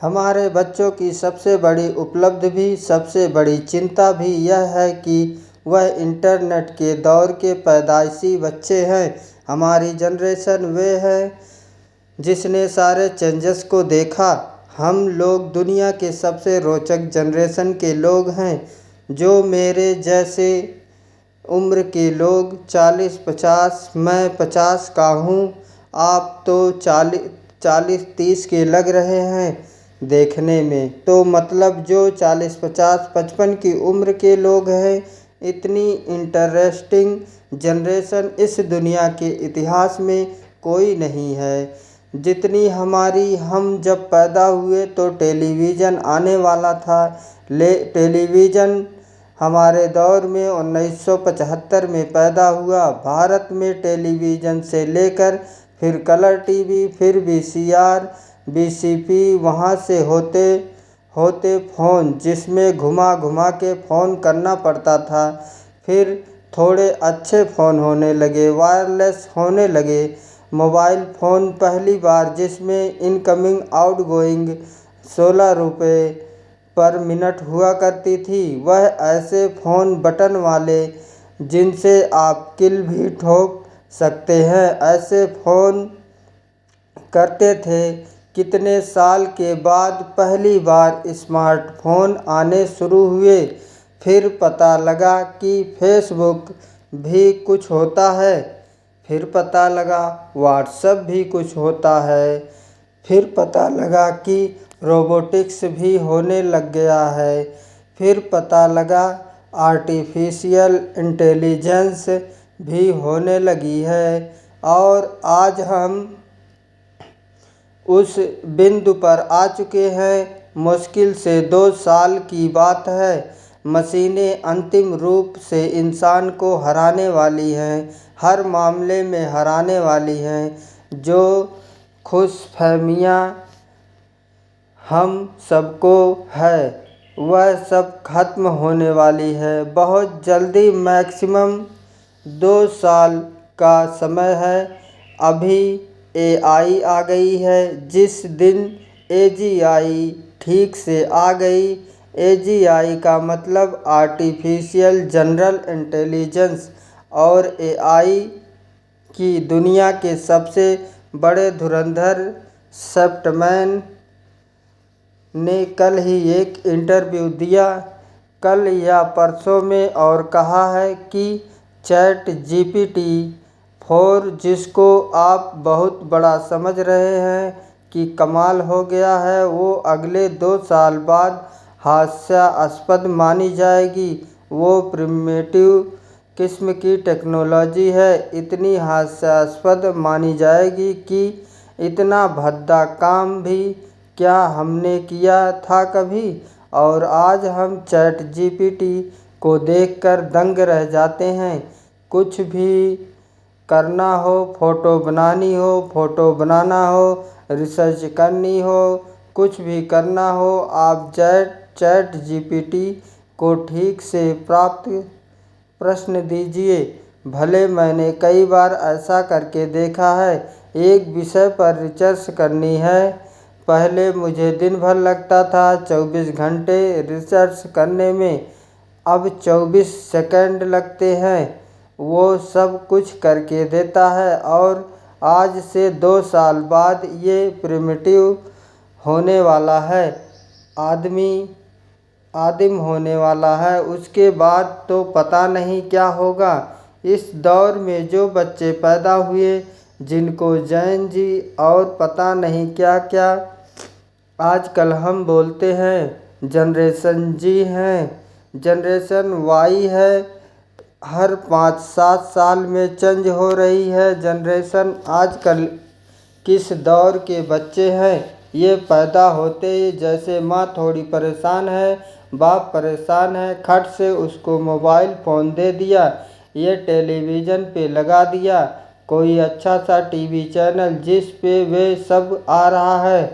हमारे बच्चों की सबसे बड़ी उपलब्धि भी, सबसे बड़ी चिंता भी यह है कि वह इंटरनेट के दौर के पैदाइशी बच्चे हैं। हमारी जनरेशन वे है जिसने सारे चेंजेस को देखा। हम लोग दुनिया के सबसे रोचक जनरेशन के लोग हैं। जो मेरे जैसे उम्र के लोग 40-50, मैं 50 का हूँ, आप तो 40-30 के लग रहे हैं देखने में। तो मतलब जो 40-50-55 की उम्र के लोग हैं, इतनी इंटरेस्टिंग जनरेशन इस दुनिया के इतिहास में कोई नहीं है जितनी हमारी। हम जब पैदा हुए तो टेलीविज़न आने वाला था। टेलीविज़न हमारे दौर में 1975 में पैदा हुआ। भारत में टेलीविज़न से लेकर फिर कलर टीवी, फिर वीसीआर, वीसीपी, वहाँ से होते होते फ़ोन, जिसमें घुमा घुमा के फ़ोन करना पड़ता था। फिर थोड़े अच्छे फ़ोन होने लगे, वायरलेस होने लगे। मोबाइल फ़ोन पहली बार जिसमें इनकमिंग आउटगोइंग 16 रुपये पर मिनट हुआ करती थी। वह ऐसे फ़ोन बटन वाले जिनसे आप किल भी ठोक सकते हैं, ऐसे फ़ोन करते थे। कितने साल के बाद पहली बार स्मार्टफ़ोन आने शुरू हुए। फिर पता लगा कि फेसबुक भी कुछ होता है। फिर पता लगा व्हाट्सएप भी कुछ होता है। फिर पता लगा कि रोबोटिक्स भी होने लग गया है। फिर पता लगा आर्टिफिशियल इंटेलिजेंस भी होने लगी है। और आज हम उस बिंदु पर आ चुके हैं। मुश्किल से 2 साल की बात है। मशीनें अंतिम रूप से इंसान को हराने वाली हैं, हर मामले में हराने वाली हैं। जो खुशफहमियाँ हम सबको है, वह सब खत्म होने वाली है बहुत जल्दी। मैक्सिमम 2 साल का समय है। अभी एआई आ गई है। जिस दिन एजीआई ठीक से आ गई, एजीआई का मतलब आर्टिफिशियल जनरल इंटेलिजेंस, और एआई की दुनिया के सबसे बड़े धुरंधर सैप्टमैन ने कल ही एक इंटरव्यू दिया, कल या परसों में, और कहा है कि चैट जीपीटी 4, जिसको आप बहुत बड़ा समझ रहे हैं कि कमाल हो गया है, वो अगले 2 साल बाद हास्यास्पद मानी जाएगी। वो प्रिमिटिव किस्म की टेक्नोलॉजी है, इतनी हास्यास्पद मानी जाएगी कि इतना भद्दा काम भी क्या हमने किया था कभी। और आज हम चैट जीपीटी को देखकर दंग रह जाते हैं। कुछ भी करना हो, फ़ोटो बनानी हो, फ़ोटो बनाना हो, रिसर्च करनी हो, कुछ भी करना हो, आप चैट जीपीटी को ठीक से प्राप्त प्रश्न दीजिए। भले मैंने कई बार ऐसा करके देखा है। एक विषय पर रिसर्च करनी है, पहले मुझे दिन भर लगता था 24 घंटे रिसर्च करने में, अब 24 सेकंड लगते हैं। वो सब कुछ करके देता है। और आज से 2 साल बाद ये प्रिमिटिव होने वाला है, आदिम होने वाला है। उसके बाद तो पता नहीं क्या होगा। इस दौर में जो बच्चे पैदा हुए, जिनको जैन जी और पता नहीं क्या क्या आजकल हम बोलते हैं, जनरेशन जी हैं, जनरेशन वाई है, हर 5-7 साल में चेंज हो रही है जनरेशन। आजकल किस दौर के बच्चे हैं, ये पैदा होते ही जैसे माँ थोड़ी परेशान है, बाप परेशान है, खट से उसको मोबाइल फ़ोन दे दिया, ये टेलीविज़न पे लगा दिया, कोई अच्छा सा टीवी चैनल जिस पे वे सब आ रहा है,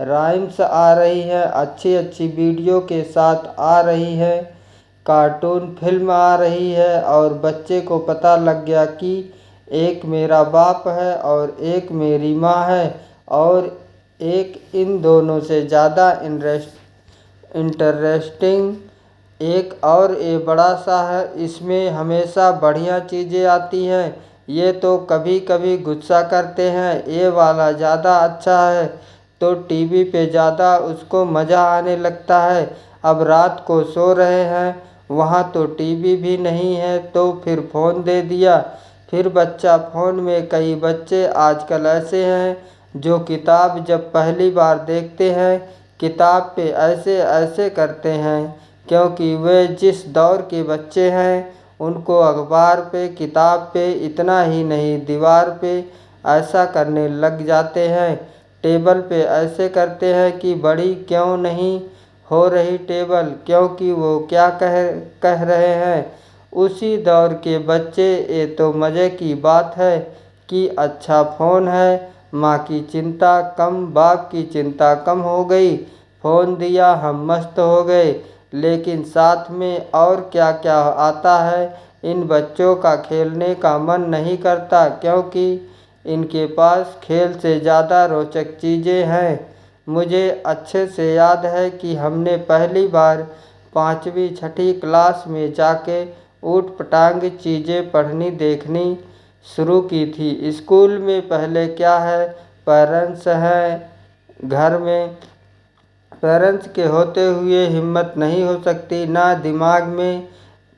राइम्स आ रही है, अच्छी अच्छी वीडियो के साथ आ रही है, कार्टून फिल्म आ रही है, और बच्चे को पता लग गया कि एक मेरा बाप है और एक मेरी माँ है, और इन दोनों से ज़्यादा इंटरेस्टिंग एक और ये बड़ा सा है, इसमें हमेशा बढ़िया चीज़ें आती हैं। ये तो कभी कभी गुस्सा करते हैं, ये वाला ज़्यादा अच्छा है। तो टीवी पे ज़्यादा उसको मज़ा आने लगता है। अब रात को सो रहे हैं, वहाँ तो टीवी भी नहीं है, तो फिर फ़ोन दे दिया। फिर बच्चा फ़ोन में, कई बच्चे आजकल ऐसे हैं जो किताब जब पहली बार देखते हैं, किताब पे ऐसे ऐसे करते हैं, क्योंकि वे जिस दौर के बच्चे हैं उनको अखबार पे, किताब पे इतना ही नहीं, दीवार पे ऐसा करने लग जाते हैं। टेबल पे ऐसे करते हैं कि बड़ी क्यों नहीं हो रही टेबल, क्योंकि वो क्या कह रहे हैं। उसी दौर के बच्चे, ये तो मज़े की बात है कि अच्छा फ़ोन है, माँ की चिंता कम, बाप की चिंता कम हो गई, फ़ोन दिया हम मस्त हो गए। लेकिन साथ में और क्या क्या आता है, इन बच्चों का खेलने का मन नहीं करता, क्योंकि इनके पास खेल से ज़्यादा रोचक चीज़ें हैं। मुझे अच्छे से याद है कि हमने पहली बार 5वीं 6ठी क्लास में जाके ऊट पटांग चीज़ें पढ़नी देखनी शुरू की थी। स्कूल में पहले क्या है, पेरेंट्स हैं घर में, पेरेंट्स के होते हुए हिम्मत नहीं हो सकती, ना दिमाग में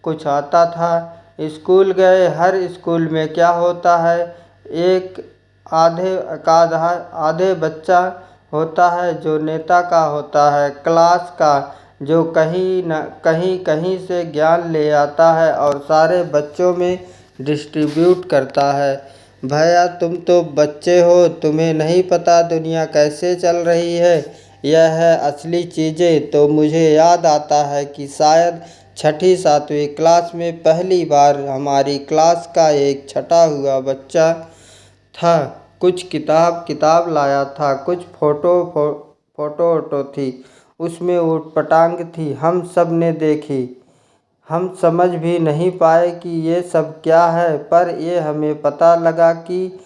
कुछ आता था। स्कूल गए, हर स्कूल में क्या होता है, एक आधे बच्चा होता है जो नेता का होता है, क्लास का, जो कहीं न कहीं से ज्ञान ले आता है और सारे बच्चों में डिस्ट्रीब्यूट करता है। भैया तुम तो बच्चे हो, तुम्हें नहीं पता दुनिया कैसे चल रही है, यह है असली चीज़ें। तो मुझे याद आता है कि शायद 6ठी 7वीं क्लास में पहली बार हमारी क्लास का एक छटा हुआ बच्चा था, कुछ किताब लाया था, कुछ फोटो थी, उसमें ऊट पटांग थी, हम सब ने देखी। हम समझ भी नहीं पाए कि ये सब क्या है, पर ये हमें पता लगा कि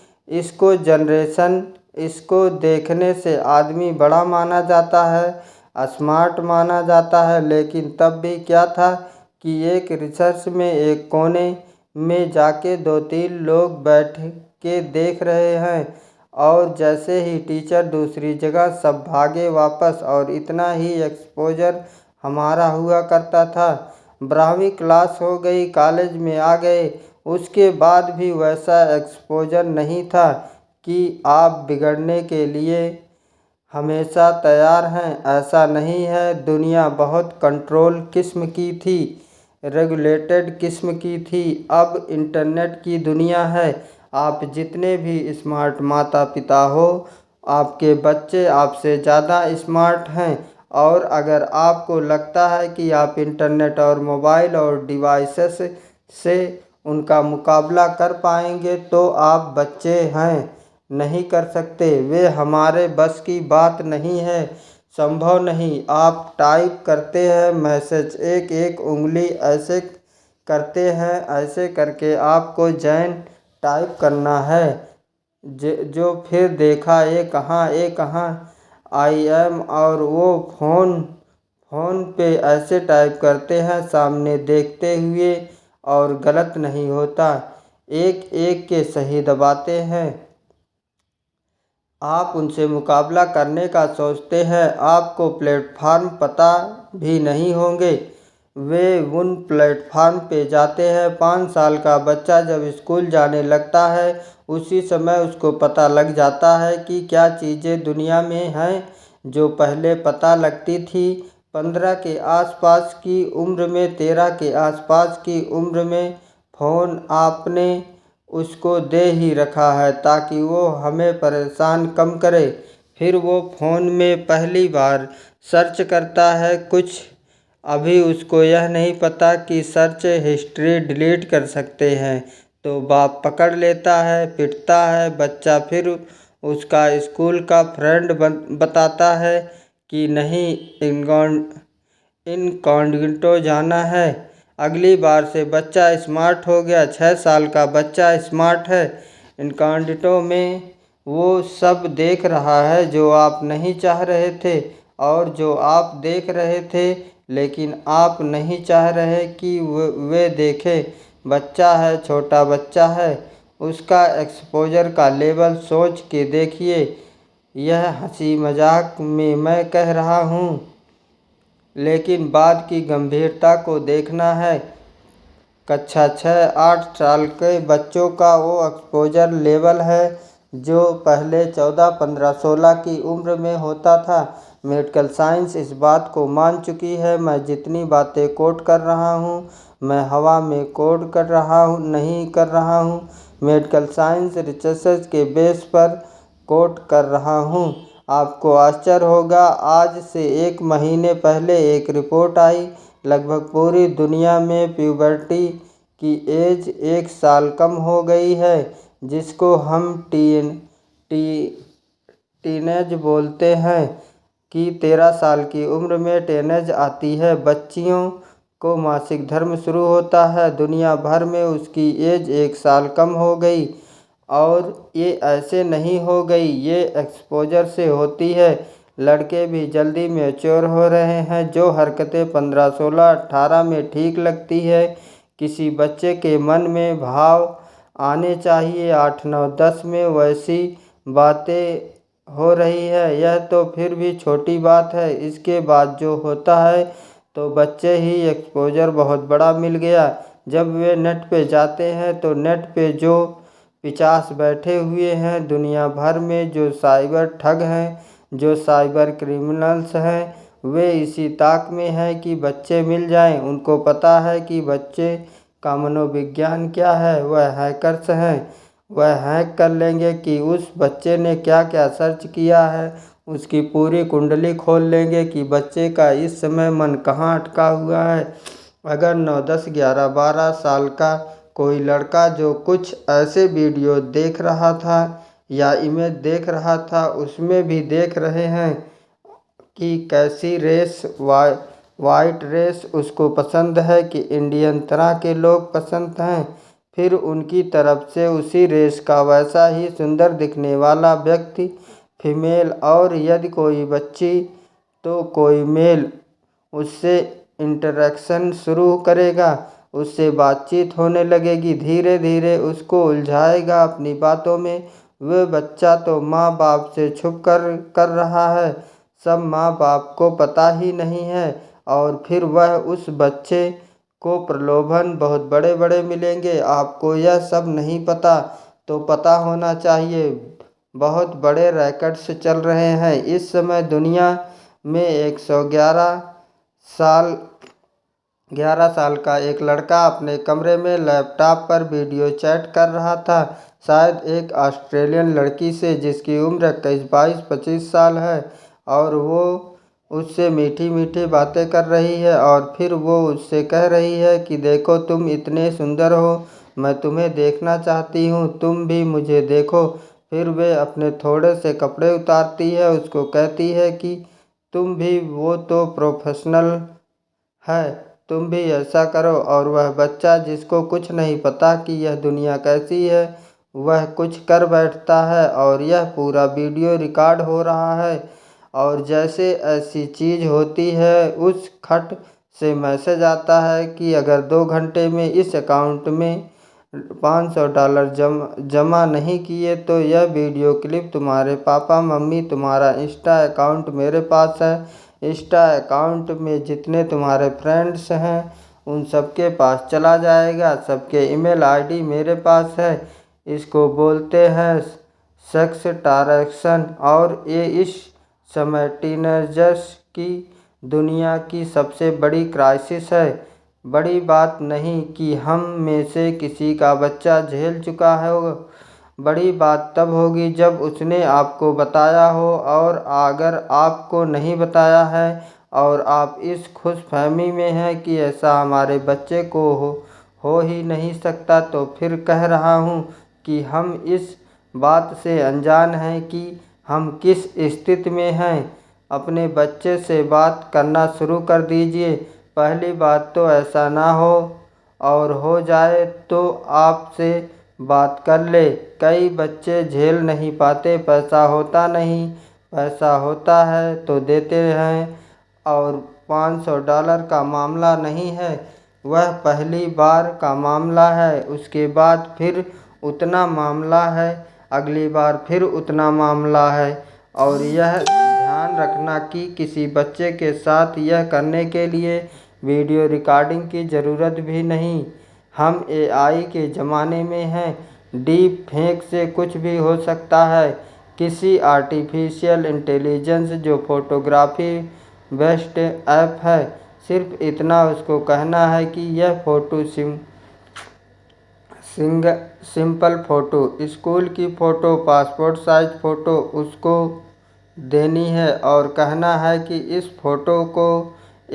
इसको देखने से आदमी बड़ा माना जाता है, स्मार्ट माना जाता है। लेकिन तब भी क्या था कि एक रिसर्च में एक कोने में जाके 2-3 लोग बैठ के देख रहे हैं, और जैसे ही टीचर दूसरी जगह सब भागे वापस, और इतना ही एक्सपोजर हमारा हुआ करता था। 12वीं क्लास हो गई, कॉलेज में आ गए, उसके बाद भी वैसा एक्सपोजर नहीं था कि आप बिगड़ने के लिए हमेशा तैयार हैं, ऐसा नहीं है। दुनिया बहुत कंट्रोल किस्म की थी, रेगुलेटेड किस्म की थी। अब इंटरनेट की दुनिया है, आप जितने भी स्मार्ट माता पिता हो, आपके बच्चे आपसे ज़्यादा स्मार्ट हैं। और अगर आपको लगता है कि आप इंटरनेट और मोबाइल और डिवाइसेस से उनका मुकाबला कर पाएंगे, तो आप बच्चे हैं, नहीं कर सकते। वे हमारे बस की बात नहीं है, संभव नहीं। आप टाइप करते हैं मैसेज, एक एक उंगली ऐसे करते हैं, ऐसे करके आपको जैन टाइप करना है, जो फिर देखा ये कहाँ आई एम, और वो फ़ोन पे ऐसे टाइप करते हैं सामने देखते हुए, और गलत नहीं होता, एक एक के सही दबाते हैं। आप उनसे मुकाबला करने का सोचते हैं, आपको प्लेटफार्म पता भी नहीं होंगे, वे उन प्लेटफार्म पे जाते हैं। 5 साल का बच्चा जब स्कूल जाने लगता है, उसी समय उसको पता लग जाता है कि क्या चीज़ें दुनिया में हैं जो पहले पता लगती थी। 15 के आसपास की उम्र में, 13 के आसपास की उम्र में फ़ोन आपने उसको दे ही रखा है ताकि वो हमें परेशान कम करे। फिर वो फ़ोन में पहली बार सर्च करता है कुछ, अभी उसको यह नहीं पता कि सर्च हिस्ट्री डिलीट कर सकते हैं। तो बाप पकड़ लेता है, पिटता है, बच्चा फिर उसका स्कूल का फ्रेंड बताता है कि नहीं, इनकॉग्निटो जाना है। अगली बार से बच्चा स्मार्ट हो गया, 6 साल का बच्चा स्मार्ट है। इनकॉग्निटो में वो सब देख रहा है जो आप नहीं चाह रहे थे और जो आप देख रहे थे लेकिन आप नहीं चाह रहे कि वे देखें। बच्चा है, छोटा बच्चा है, उसका एक्सपोजर का लेवल सोच के देखिए। यह हंसी मजाक में मैं कह रहा हूँ, लेकिन बात की गंभीरता को देखना है। कक्षा 6-8 साल के बच्चों का वो एक्सपोजर लेवल है जो पहले 14, 15, 16 की उम्र में होता था। मेडिकल साइंस इस बात को मान चुकी है। मैं जितनी बातें कोट कर रहा हूँ, मैं हवा में कोट कर रहा हूँ नहीं कर रहा हूँ, मेडिकल साइंस रिसर्च के बेस पर कोट कर रहा हूँ। आपको आश्चर्य होगा, आज से 1 महीने पहले एक रिपोर्ट आई, लगभग पूरी दुनिया में प्यूबर्टी की एज 1 साल कम हो गई है, जिसको हम टीनेज बोलते हैं कि 13 साल की उम्र में टीनेज आती है। बच्चियों को मासिक धर्म शुरू होता है। दुनिया भर में उसकी एज 1 साल कम हो गई। और ये ऐसे नहीं हो गई, ये एक्सपोजर से होती है। लड़के भी जल्दी मैच्योर हो रहे हैं। जो हरकतें 15, 16, 18 में ठीक लगती है, किसी बच्चे के मन में भाव आने चाहिए 8, 9, 10 में वैसी बातें हो रही है। यह तो फिर भी छोटी बात है। इसके बाद जो होता है तो बच्चे ही एक्सपोजर बहुत बड़ा मिल गया। जब वे नेट पे जाते हैं तो नेट पे जो 50 बैठे हुए हैं दुनिया भर में, जो साइबर ठग हैं, जो साइबर क्रिमिनल्स हैं, वे इसी ताक में हैं कि बच्चे मिल जाएं। उनको पता है कि बच्चे का मनोविज्ञान क्या है। वह हैकर्स हैं। वह हैक कर लेंगे कि उस बच्चे ने क्या क्या सर्च किया है, उसकी पूरी कुंडली खोल लेंगे कि बच्चे का इस समय मन कहाँ अटका हुआ है। अगर 9, 10, 11, 12 साल का कोई लड़का जो कुछ ऐसे वीडियो देख रहा था या इमेज देख रहा था, उसमें भी देख रहे हैं कि कैसी रेस वाइट रेस उसको पसंद है कि इंडियन तरह के लोग पसंद हैं, फिर उनकी तरफ से उसी रेस का वैसा ही सुंदर दिखने वाला व्यक्ति फीमेल, और यदि कोई बच्ची तो कोई मेल उससे इंटरेक्शन शुरू करेगा, उससे बातचीत होने लगेगी, धीरे धीरे उसको उलझाएगा अपनी बातों में। वह बच्चा तो माँ बाप से छुप कर रहा है, सब माँ बाप को पता ही नहीं है। और फिर वह उस बच्चे को प्रलोभन बहुत बड़े बड़े मिलेंगे। आपको यह सब नहीं पता तो पता होना चाहिए। बहुत बड़े रैकेट्स चल रहे हैं इस समय दुनिया में। 11 साल का एक लड़का अपने कमरे में लैपटॉप पर वीडियो चैट कर रहा था, शायद एक ऑस्ट्रेलियन लड़की से जिसकी उम्र 21, 22, 25 साल है, और वो उससे मीठी मीठी बातें कर रही है। और फिर वो उससे कह रही है कि देखो तुम इतने सुंदर हो, मैं तुम्हें देखना चाहती हूँ, तुम भी मुझे देखो। फिर वे अपने थोड़े से कपड़े उतारती है, उसको कहती है कि तुम भी, वो तो प्रोफेशनल है, तुम भी ऐसा करो। और वह बच्चा जिसको कुछ नहीं पता कि यह दुनिया कैसी है, वह कुछ कर बैठता है और यह पूरा वीडियो रिकॉर्ड हो रहा है। और जैसे ऐसी चीज़ होती है, उस खट से मैसेज आता है कि अगर 2 घंटे में इस अकाउंट में $500 जमा नहीं किए तो यह वीडियो क्लिप तुम्हारे पापा मम्मी, तुम्हारा इंस्टा अकाउंट मेरे पास है, इंस्टा अकाउंट में जितने तुम्हारे फ्रेंड्स हैं उन सबके पास चला जाएगा, सबके ईमेल आईडी मेरे पास है। इसको बोलते हैं सेक्स ट्रांजैक्शन। और ये इस समय टीनेजर्स की दुनिया की सबसे बड़ी क्राइसिस है। बड़ी बात नहीं कि हम में से किसी का बच्चा झेल चुका है, बड़ी बात तब होगी जब उसने आपको बताया हो। और अगर आपको नहीं बताया है और आप इस खुशफहमी में हैं कि ऐसा हमारे बच्चे को हो ही नहीं सकता, तो फिर कह रहा हूँ कि हम इस बात से अनजान हैं कि हम किस स्थिति में हैं। अपने बच्चे से बात करना शुरू कर दीजिए। पहली बात तो ऐसा ना हो, और हो जाए तो आपसे बात कर ले। कई बच्चे झेल नहीं पाते, पैसा होता नहीं, पैसा होता है तो देते हैं। और $500 का मामला नहीं है, वह पहली बार का मामला है। उसके बाद फिर उतना मामला है, अगली बार फिर उतना मामला है। और यह ध्यान रखना कि किसी बच्चे के साथ यह करने के लिए वीडियो रिकॉर्डिंग की ज़रूरत भी नहीं। हम AI के ज़माने में हैं, डीप फेक से कुछ भी हो सकता है। किसी आर्टिफिशियल इंटेलिजेंस जो फोटोग्राफी बेस्ट ऐप है, सिर्फ इतना उसको कहना है कि यह फ़ोटो सिंपल फ़ोटो, स्कूल की फ़ोटो, पासपोर्ट साइज़ फ़ोटो उसको देनी है और कहना है कि इस फ़ोटो को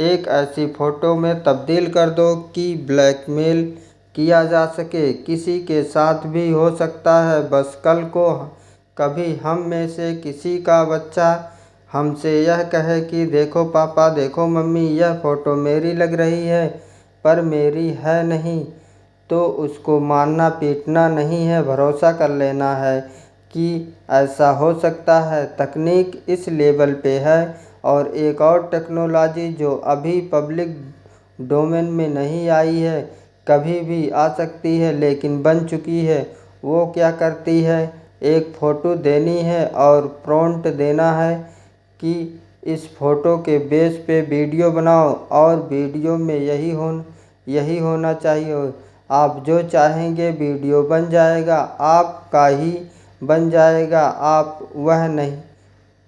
एक ऐसी फ़ोटो में तब्दील कर दो कि ब्लैकमेल किया जा सके। किसी के साथ भी हो सकता है। बस कल को कभी हम में से किसी का बच्चा हमसे यह कहे कि देखो पापा, देखो मम्मी, यह फ़ोटो मेरी लग रही है पर मेरी है नहीं, तो उसको मारना पीटना नहीं है, भरोसा कर लेना है कि ऐसा हो सकता है। तकनीक इस लेवल पे है। और एक और टेक्नोलॉजी जो अभी पब्लिक डोमेन में नहीं आई है, कभी भी आ सकती है लेकिन बन चुकी है। वो क्या करती है, एक फ़ोटो देनी है और प्रॉम्प्ट देना है कि इस फ़ोटो के बेस पे वीडियो बनाओ और वीडियो में यही होना चाहिए। आप जो चाहेंगे वीडियो बन जाएगा, आपका ही बन जाएगा। आप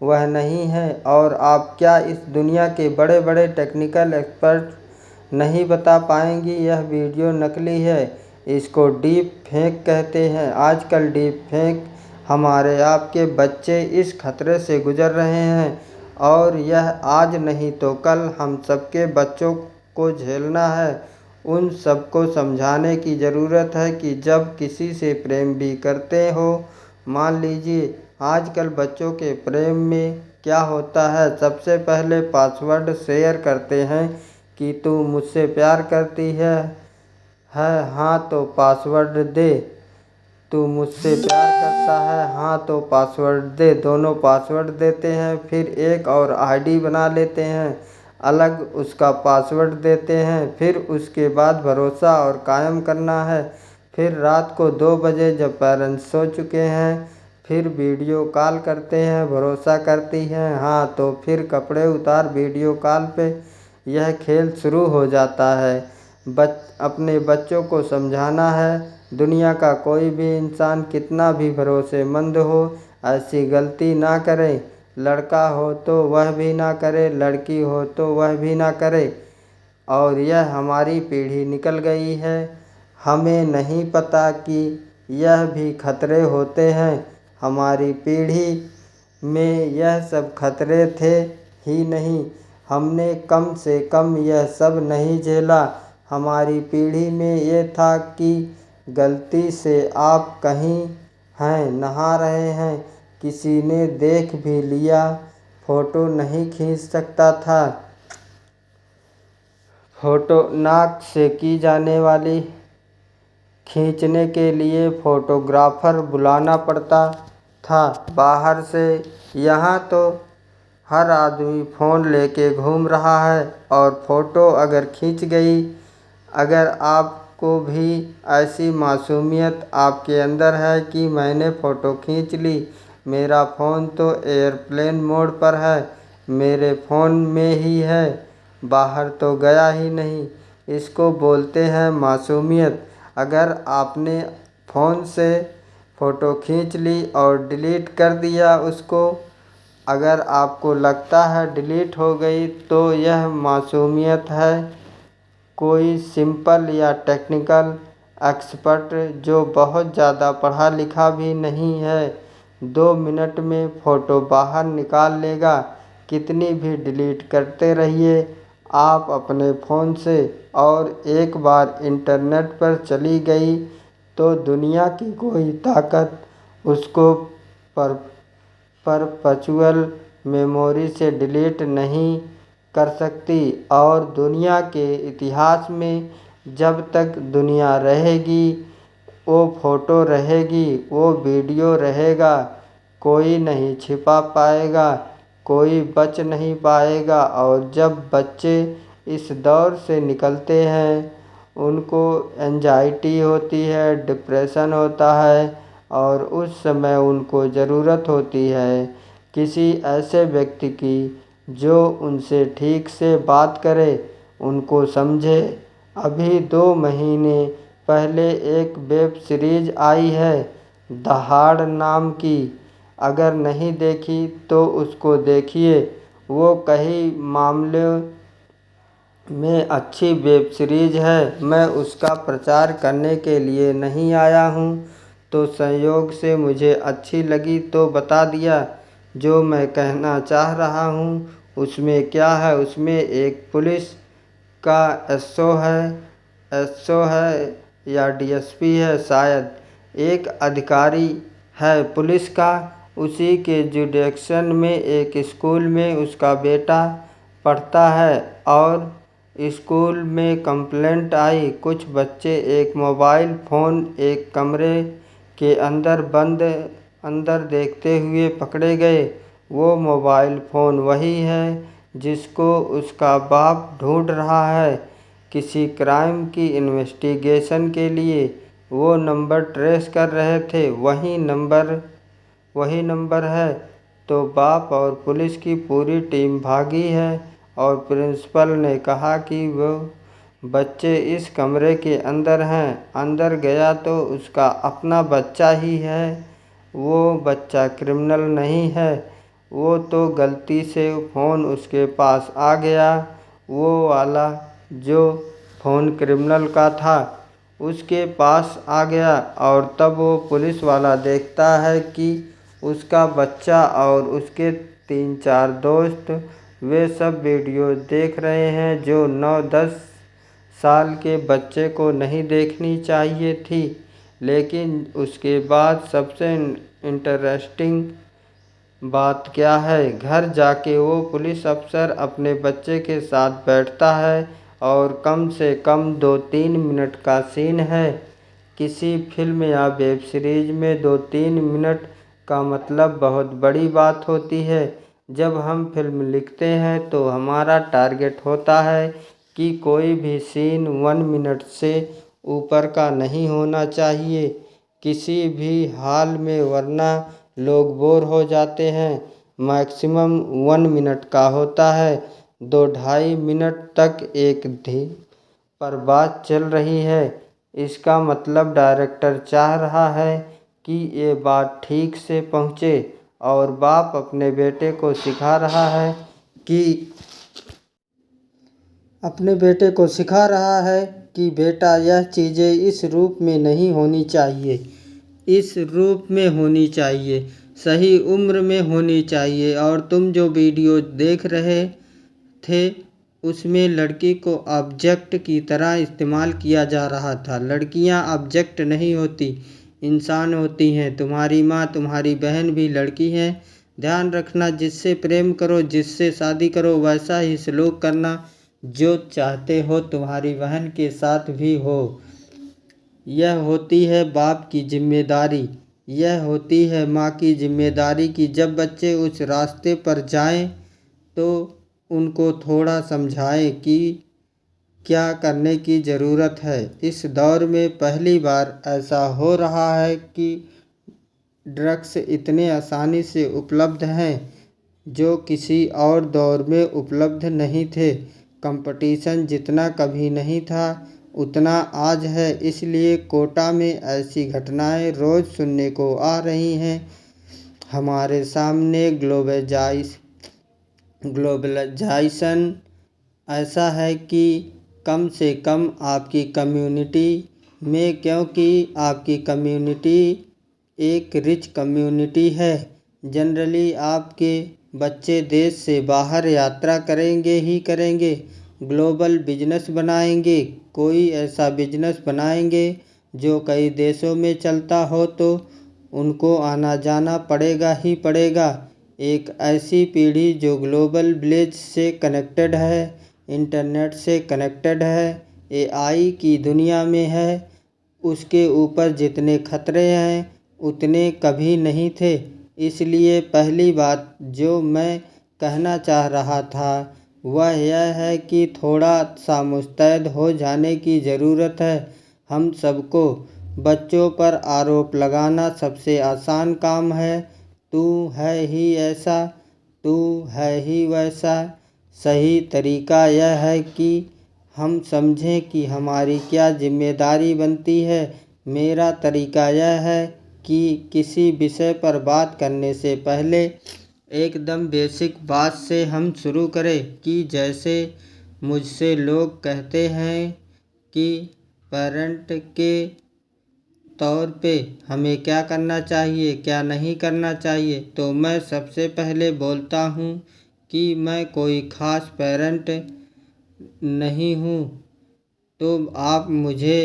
वह नहीं है। और आप क्या इस दुनिया के बड़े बड़े टेक्निकल एक्सपर्ट नहीं बता पाएंगी यह वीडियो नकली है। इसको डीप फेक कहते हैं। आजकल डीप फेक हमारे आपके बच्चे इस खतरे से गुजर रहे हैं और यह आज नहीं तो कल हम सबके बच्चों को झेलना है। उन सबको समझाने की ज़रूरत है कि जब किसी से प्रेम भी करते हो, मान लीजिए आजकल बच्चों के प्रेम में क्या होता है, सबसे पहले पासवर्ड शेयर करते हैं कि तू मुझसे प्यार करती है हाँ तो पासवर्ड दे, तू मुझसे प्यार करता है हाँ तो पासवर्ड दे। दोनों पासवर्ड देते हैं, फिर एक और ID बना लेते हैं, अलग उसका पासवर्ड देते हैं। फिर उसके बाद भरोसा और कायम करना है। फिर रात को 2 बजे जब पेरेंट्स सो चुके हैं, फिर वीडियो कॉल करते हैं, भरोसा करती हैं हाँ तो फिर कपड़े उतार वीडियो कॉल पे। यह खेल शुरू हो जाता है। अपने बच्चों को समझाना है, दुनिया का कोई भी इंसान कितना भी भरोसेमंद हो, ऐसी गलती ना करे। लड़का हो तो वह भी ना करे, लड़की हो तो वह भी ना करे। और यह हमारी पीढ़ी निकल गई है। हमें नहीं पता कि यह भी खतरे होते हैं। हमारी पीढ़ी में यह सब खतरे थे ही नहीं। हमने कम से कम यह सब नहीं झेला। हमारी पीढ़ी में ये था कि गलती से आप कहीं हैं, नहा रहे हैं, किसी ने देख भी लिया, फ़ोटो नहीं खींच सकता था। फ़ोटो नाक से की जाने वाली खींचने के लिए फ़ोटोग्राफ़र बुलाना पड़ता था बाहर से। यहाँ तो हर आदमी फ़ोन लेके घूम रहा है और फ़ोटो अगर खींच गई, अगर आपको भी ऐसी मासूमियत आपके अंदर है कि मैंने फ़ोटो खींच ली, मेरा फ़ोन तो एयरप्लेन मोड पर है, मेरे फ़ोन में ही है, बाहर तो गया ही नहीं, इसको बोलते हैं मासूमियत। अगर आपने फ़ोन से फ़ोटो खींच ली और डिलीट कर दिया उसको, अगर आपको लगता है डिलीट हो गई, तो यह मासूमियत है। कोई सिंपल या टेक्निकल एक्सपर्ट जो बहुत ज़्यादा पढ़ा लिखा भी नहीं है, 2 मिनट में फ़ोटो बाहर निकाल लेगा। कितनी भी डिलीट करते रहिए आप अपने फ़ोन से, और एक बार इंटरनेट पर चली गई तो दुनिया की कोई ताकत उसको परपेचुअल मेमोरी से डिलीट नहीं कर सकती। और दुनिया के इतिहास में जब तक दुनिया रहेगी वो फ़ोटो रहेगी, वो वीडियो रहेगा, कोई नहीं छिपा पाएगा, कोई बच नहीं पाएगा। और जब बच्चे इस दौर से निकलते हैं, उनको एंजाइटी होती है, डिप्रेशन होता है, और उस समय उनको ज़रूरत होती है किसी ऐसे व्यक्ति की जो उनसे ठीक से बात करे, उनको समझे। अभी 2 महीने पहले एक वेब सीरीज़ आई है दहाड़ नाम की, अगर नहीं देखी तो उसको देखिए। वो कई मामलों में अच्छी वेब सीरीज़ है। मैं उसका प्रचार करने के लिए नहीं आया हूँ, तो संयोग से मुझे अच्छी लगी तो बता दिया। जो मैं कहना चाह रहा हूँ उसमें क्या है, उसमें एक पुलिस का एसओ है या डीएसपी है शायद, एक अधिकारी है पुलिस का। उसी के जुडिक्शन में एक स्कूल में उसका बेटा पढ़ता है, और स्कूल में कंप्लेंट आई। कुछ बच्चे एक मोबाइल फ़ोन एक कमरे के अंदर देखते हुए पकड़े गए। वो मोबाइल फ़ोन वही है जिसको उसका बाप ढूंढ रहा है किसी क्राइम की इन्वेस्टिगेशन के लिए। वो नंबर ट्रेस कर रहे थे, वही नंबर है। तो बाप और पुलिस की पूरी टीम भागी है, और प्रिंसिपल ने कहा कि वो बच्चे इस कमरे के अंदर हैं। अंदर गया तो उसका अपना बच्चा ही है। वो बच्चा क्रिमिनल नहीं है, वो तो गलती से फ़ोन उसके पास आ गया। वो वाला जो फ़ोन क्रिमिनल का था उसके पास आ गया, और तब वो पुलिस वाला देखता है कि उसका बच्चा और उसके 3-4 दोस्त वे सब वीडियो देख रहे हैं जो 9-10 साल के बच्चे को नहीं देखनी चाहिए थी। लेकिन उसके बाद सबसे इंटरेस्टिंग बात क्या है, घर जाके वो पुलिस अफसर अपने बच्चे के साथ बैठता है, और कम से कम 2-3 मिनट का सीन है। किसी फिल्म या वेब सीरीज़ में 2-3 मिनट का मतलब बहुत बड़ी बात होती है। जब हम फिल्म लिखते हैं तो हमारा टारगेट होता है कि कोई भी सीन 1 मिनट से ऊपर का नहीं होना चाहिए किसी भी हाल में, वरना लोग बोर हो जाते हैं। मैक्सिमम 1 मिनट का होता है। 2-2.5 मिनट तक एक धीम पर बात चल रही है। इसका मतलब डायरेक्टर चाह रहा है कि ये बात ठीक से पहुँचे, और बाप अपने बेटे को सिखा रहा है कि बेटा यह चीज़ें इस रूप में नहीं होनी चाहिए, इस रूप में होनी चाहिए, सही उम्र में होनी चाहिए। और तुम जो वीडियो देख रहे थे उसमें लड़की को ऑब्जेक्ट की तरह इस्तेमाल किया जा रहा था। लड़कियां ऑब्जेक्ट नहीं होती, इंसान होती हैं। तुम्हारी माँ, तुम्हारी बहन भी लड़की हैं। ध्यान रखना, जिससे प्रेम करो, जिससे शादी करो, वैसा ही सलूक करना। जो चाहते हो तुम्हारी बहन के साथ भी हो। यह होती है बाप की जिम्मेदारी, यह होती है माँ की जिम्मेदारी कि जब बच्चे उस रास्ते पर जाएं तो उनको थोड़ा समझाएं कि क्या करने की ज़रूरत है। इस दौर में पहली बार ऐसा हो रहा है कि ड्रग्स इतने आसानी से उपलब्ध हैं जो किसी और दौर में उपलब्ध नहीं थे। कंपटीशन जितना कभी नहीं था उतना आज है, इसलिए कोटा में ऐसी घटनाएं रोज़ सुनने को आ रही हैं। हमारे सामने ग्लोबलाइजेशन ऐसा है कि कम से कम आपकी कम्युनिटी में, क्योंकि आपकी कम्युनिटी एक रिच कम्युनिटी है, जनरली आपके बच्चे देश से बाहर यात्रा करेंगे ही करेंगे। ग्लोबल बिजनेस बनाएंगे, कोई ऐसा बिजनेस बनाएंगे जो कई देशों में चलता हो, तो उनको आना जाना पड़ेगा ही पड़ेगा। एक ऐसी पीढ़ी जो ग्लोबल विलेज से कनेक्टेड है, इंटरनेट से कनेक्टेड है, एआई की दुनिया में है, उसके ऊपर जितने खतरे हैं उतने कभी नहीं थे। इसलिए पहली बात जो मैं कहना चाह रहा था वह यह है कि थोड़ा सा मुस्तैद हो जाने की ज़रूरत है। हम सबको बच्चों पर आरोप लगाना सबसे आसान काम है। तू है ही ऐसा, तू है ही वैसा। सही तरीका यह है कि हम समझें कि हमारी क्या जिम्मेदारी बनती है। मेरा तरीका यह है कि किसी विषय पर बात करने से पहले एकदम बेसिक बात से हम शुरू करें कि जैसे मुझसे लोग कहते हैं कि पेरेंट के तौर पे हमें क्या करना चाहिए क्या नहीं करना चाहिए, तो मैं सबसे पहले बोलता हूँ कि मैं कोई ख़ास पेरेंट नहीं हूँ। तो आप मुझे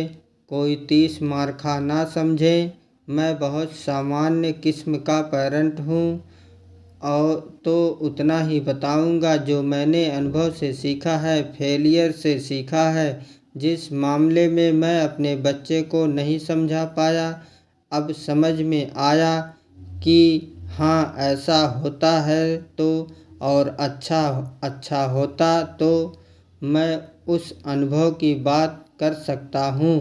कोई 30 मार्खा ना समझें। मैं बहुत सामान्य किस्म का पेरेंट हूँ और तो उतना ही बताऊँगा जो मैंने अनुभव से सीखा है, फेलियर से सीखा है। जिस मामले में मैं अपने बच्चे को नहीं समझा पाया, अब समझ में आया कि हाँ ऐसा होता है तो और अच्छा होता तो मैं उस अनुभव की बात कर सकता हूँ।